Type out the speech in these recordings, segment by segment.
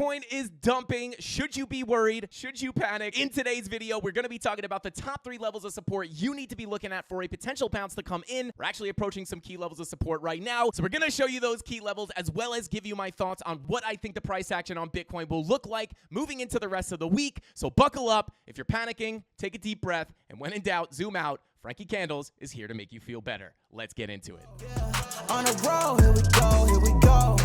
Bitcoin is dumping. Should you be worried? Should you panic? In today's video, we're going to be talking about the top 3 levels of support you need to be looking at for a potential bounce to come in. We're actually approaching some key levels of support right now. So we're going to show you those key levels as well as give you my thoughts on what I think the price action on Bitcoin will look like moving into the rest of the week. So buckle up. If you're panicking, take a deep breath. And when in doubt, zoom out. Frankie Candles is here to make you feel better. Let's get into it. On a roll, here we go, here we go.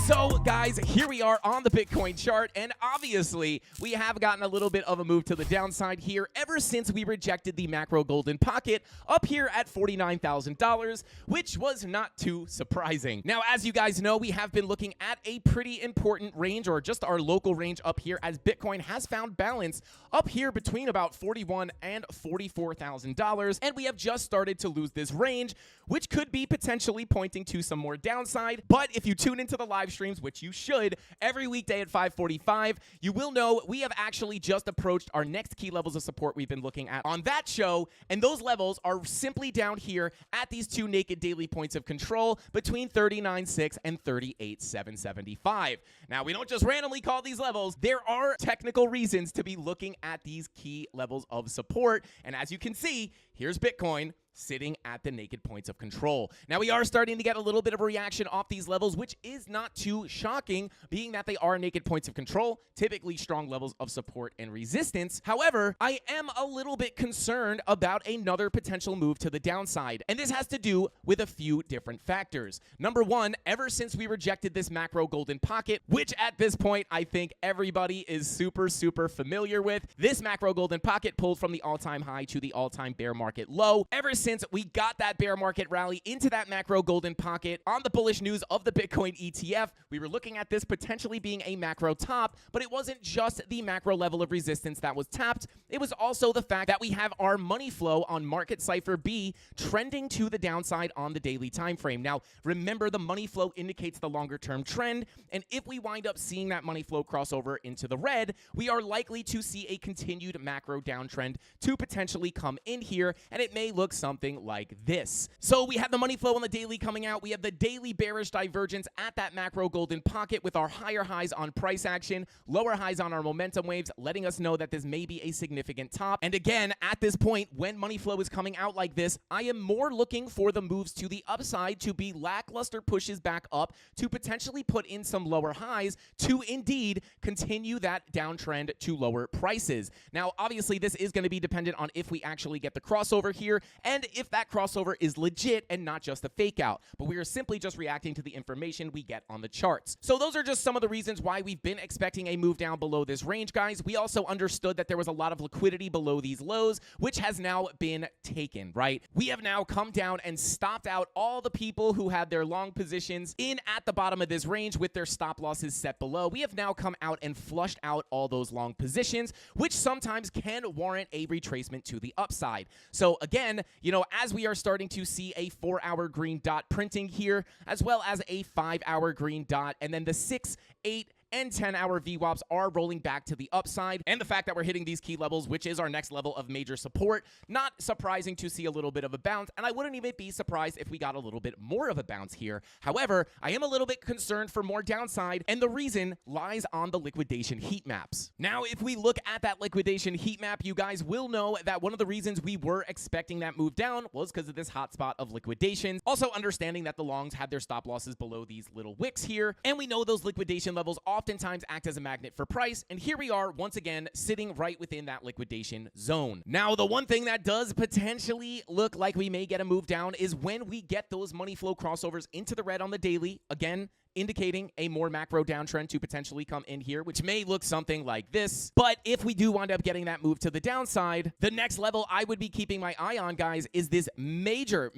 So, guys, here we are on the Bitcoin chart, and obviously, we have gotten a little bit of a move to the downside here ever since we rejected the macro golden pocket up here at $49,000, which was not too surprising. Now, as you guys know, we have been looking at a pretty important range, or just our local range up here, as Bitcoin has found balance up here between about $41,000 and $44,000, and we have just started to lose this range, which could be potentially pointing to some more downside. But if you tune into the live streams, which you should, every weekday at 5:45, you will know we have actually just approached our next key levels of support we've been looking at on that show, and those levels are simply down here at these two naked daily points of control between 39.6 and 38.775. Now, we don't just randomly call these levels. There are technical reasons to be looking at these key levels of support, and as you can see, here's Bitcoin sitting at the naked points of control. Now, we are starting to get a little bit of a reaction off these levels, which is not too shocking, being that they are naked points of control, typically strong levels of support and resistance. However, I am a little bit concerned about another potential move to the downside, and this has to do with a few different factors. Number one, ever since we rejected this macro golden pocket, which at this point, I think everybody is super familiar with, this macro golden pocket pulled from the all-time high to the all-time bear market low. Ever since we got that bear market rally into that macro golden pocket on the bullish news of the Bitcoin ETF, we were looking at this potentially being a macro top, but it wasn't just the macro level of resistance that was tapped. It was also the fact that we have our money flow on Market Cipher B trending to the downside on the daily time frame. Now, remember, the money flow indicates the longer term trend, and if we wind up seeing that money flow cross over into the red, we are likely to see a continued macro downtrend to potentially come in here, and it may look something like this. So we have the money flow on the daily coming out. We have the daily bearish divergence at that macro golden pocket with our higher highs on price action, lower highs on our momentum waves, letting us know that this may be a significant top. And again, at this point, when money flow is coming out like this, I am more looking for the moves to the upside to be lackluster pushes back up to potentially put in some lower highs to indeed continue that downtrend to lower prices. Now, obviously, this is going to be dependent on if we actually get the crossover here and if that crossover is legit and not just a fake out, but we are simply just reacting to the information we get on the charts. So those are just some of the reasons why we've been expecting a move down below this range, guys. We also understood that there was a lot of liquidity below these lows, which has now been taken, right? We have now come down and stopped out all the people who had their long positions in at the bottom of this range with their stop losses set below. We have now come out and flushed out all those long positions, which sometimes can warrant a retracement to the upside. So again, you know, as we are starting to see a 4-hour green dot printing here, as well as a 5-hour green dot, and then the 6, 8, and 10-hour VWAPs are rolling back to the upside, and the fact that we're hitting these key levels, which is our next level of major support, not surprising to see a little bit of a bounce, and I wouldn't even be surprised if we got a little bit more of a bounce here. However, I am a little bit concerned for more downside, and the reason lies on the liquidation heat maps. Now, if we look at that liquidation heat map, you guys will know that one of the reasons we were expecting that move down was because of this hotspot of liquidation. Also understanding that the longs had their stop losses below these little wicks here, and we know those liquidation levels oftentimes act as a magnet for price, and here we are once again sitting right within that liquidation zone. Now, the one thing that does potentially look like we may get a move down is when we get those money flow crossovers into the red on the daily, again indicating a more macro downtrend to potentially come in here, which may look something like this. But if we do wind up getting that move to the downside, the next level I would be keeping my eye on, guys, is this major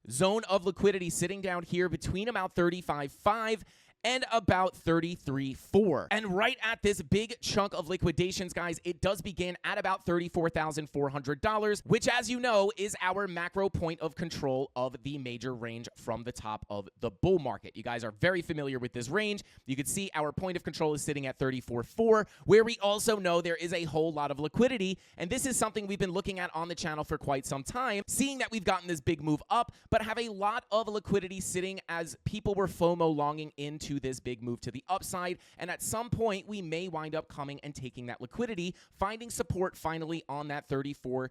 zone of liquidity sitting down here between about 35.5 and about 33.4. And right at this big chunk of liquidations, guys, it does begin at about $34,400, which, as you know, is our macro point of control of the major range from the top of the bull market. You guys are very familiar with this range. You can see our point of control is sitting at 34.4, where we also know there is a whole lot of liquidity, and this is something we've been looking at on the channel for quite some time, seeing that we've gotten this big move up, but have a lot of liquidity sitting as people were FOMO longing into into this big move to the upside, and at some point we may wind up coming and taking that liquidity, finding support finally on that $34,400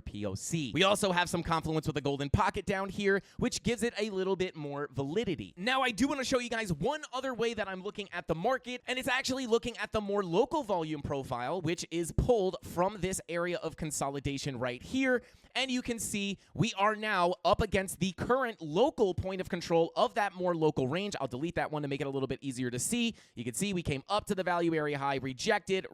POC. We also have some confluence with a golden pocket down here, which gives it a little bit more validity. Now, I do want to show you guys one other way that I'm looking at the market, and it's actually looking at the more local volume profile, which is pulled from this area of consolidation right here. And you can see we are now up against the current local point of control of that more local range. I'll delete that one to make it a little bit easier to see. You can see we came up to the value area high, rejected,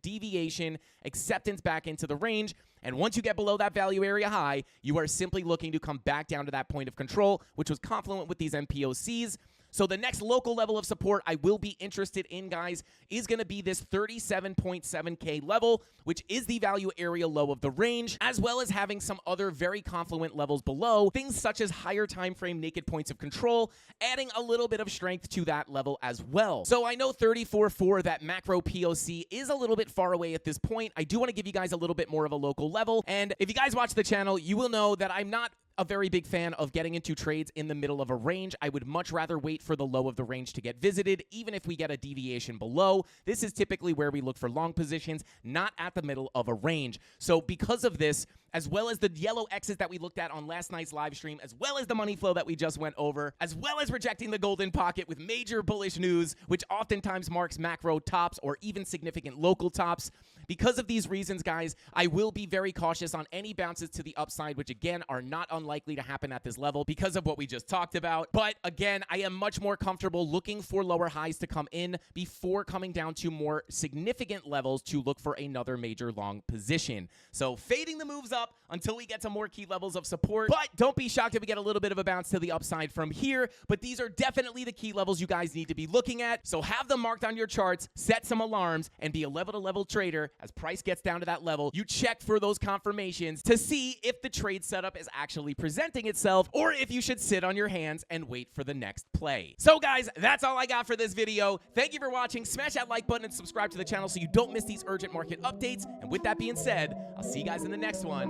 deviation, acceptance back into the range. And once you get below that value area high, you are simply looking to come back down to that point of control, which was confluent with these MPOCs. So the next local level of support I will be interested in, guys, is going to be this 37.7K level, which is the value area low of the range, as well as having some other very confluent levels below, things such as higher time frame naked points of control, adding a little bit of strength to that level as well. So I know 34.4, that macro POC, is a little bit far away at this point. I do want to give you guys a little bit more of a local level, and if you guys watch the channel, you will know that I'm not a very big fan of getting into trades in the middle of a range. I would much rather wait for the low of the range to get visited, even if we get a deviation below. This is typically where we look for long positions, not at the middle of a range. So because of this, as well as the yellow X's that we looked at on last night's live stream, as well as the money flow that we just went over, as well as rejecting the golden pocket with major bullish news, which oftentimes marks macro tops or even significant local tops. Because of these reasons, guys, I will be very cautious on any bounces to the upside, which again are not unlikely to happen at this level because of what we just talked about. But again, I am much more comfortable looking for lower highs to come in before coming down to more significant levels to look for another major long position. So fading the moves up until we get to more key levels of support. But don't be shocked if we get a little bit of a bounce to the upside from here. But these are definitely the key levels you guys need to be looking at. So have them marked on your charts, set some alarms, and be a level-to-level trader. As price gets down to that level, you check for those confirmations to see if the trade setup is actually presenting itself or if you should sit on your hands and wait for the next play. So guys, that's all I got for this video. Thank you for watching. Smash that like button and subscribe to the channel so you don't miss these urgent market updates. And with that being said, I'll see you guys in the next one.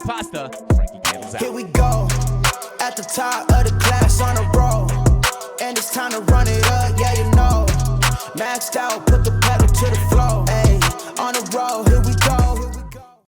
Hasta pasta. Frankie Candles out. Here we go, at the top of the class on a roll, and it's time to run it up, yeah, you know. Maxed out, put the pedal to the floor, ayy, on the road.